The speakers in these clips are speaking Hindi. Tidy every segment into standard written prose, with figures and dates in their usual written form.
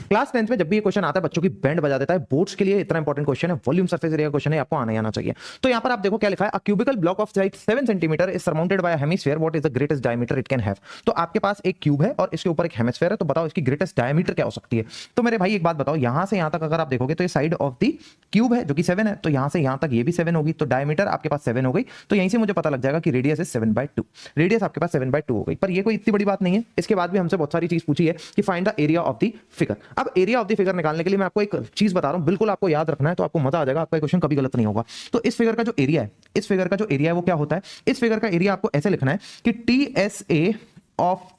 क्लास 10th में जब भी ये क्वेश्चन आता है बच्चों की बैंड बजा देता है। बोर्ड्स के लिए इतना इंपॉर्टेंट क्वेश्चन है, वॉल्यूम सरफेस एरिया क्वेश्चन है, आपको आना ही आना चाहिए। तो यहां पर आप देखो क्या लिखा है, a cubical block of size 7 centimetre is surrounded by a hemisphere, what is the greatest diameter it can have. तो आपके पास एक क्यूब है और इसके ऊपर एक हेमिस्फीयर है, तो बताओ इसकी ग्रेटेस्ट डायमीटर क्या हो सकती है। तो मेरे भाई एक बात बताओ, यहां से यहां तक अगर आप देखोगे तो ये साइड ऑफ द क्यूब है जो कि 7 है, तो यहां से यहां तक ये भी 7 होगी, तो डायमीटर आपके पास 7 हो गई। तो यहीं से मुझे पता लग जाएगा कि रेडियस इज 7/2, रेडियस आपके पास 7/2 हो गई। पर ये कोई इतनी बड़ी बात नहीं है, इसके बाद भी हमसे बहुत सारी चीज पूछी है कि find the area of the figure. अब एरिया ऑफ द फिगर निकालने के लिए मैं आपको एक चीज बता रहा हूं, बिल्कुल आपको याद रखना है, तो आपको मजा आ जाएगा, आपका क्वेश्चन कभी गलत नहीं होगा। तो इस फिगर का जो एरिया है, इस फिगर का जो एरिया है वो क्या होता है, इस फिगर का एरिया आपको ऐसे लिखना है कि TSA of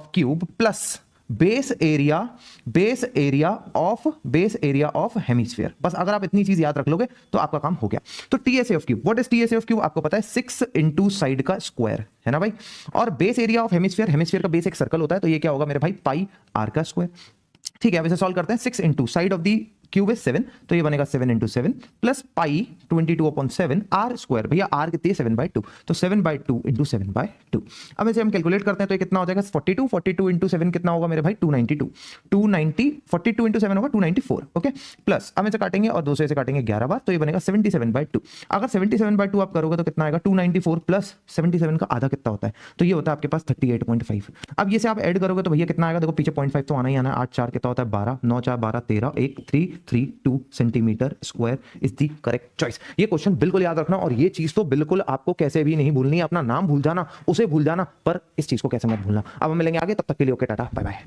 cube plus base area of hemisphere. बस अगर आप इतनी चीज याद रख लोगे तो आपका काम हो गया। तो TSA of cube, what is TSA of cube, आपको पता है 6 इंटू साइड का स्क्वायर है ना भाई। और base area of hemisphere, hemisphere का बेस एक सर्कल होता है, तो ये क्या होगा मेरे भाई, पाई आर का स्क्वायर। ठीक है, अब इसे सॉल्व करते हैं। 6 into side of the cube is 7, तो ये बनेगा 7 into 7 plus pi 22/7 R square. भैया आर कितनी है, 7/2, तो 7/2 इंटू 7/2। अब इसे हम कैलकुलेट करते हैं तो ये कितना हो जाएगा, 42 इंटू 7 कितना होगा मेरे भाई, 290 42 इंटू 7 होगा 294। ओके, प्लस हम इसे काटेंगे और 2 से इसे काटेंगे 11 बार, तो ये बनेगा 77/2। अगर 77/2 आप करोगे तो कितना आएगा, 294 प्लस 77 का आधा कितना होता है, तो ये होता है आपके पास 38.5। अब ये से आप ऐड करोगे तो भैया कितना आएगा, देखो पीछे 0.5 तो आना ही आना है। 8 4 कितना होता है, 12, 9 4 12 13, 1 332 centimetre square is the correct choice. ये क्वेश्चन बिल्कुल याद रखना, और ये चीज तो बिल्कुल आपको कैसे भी नहीं भूलनी है। अपना नाम भूल जाना, उसे भूल जाना, पर इस चीज को कैसे मत भूलना। अब हम मिलेंगे आगे, तब तक के लिए ओके, टाटा बाय बाय।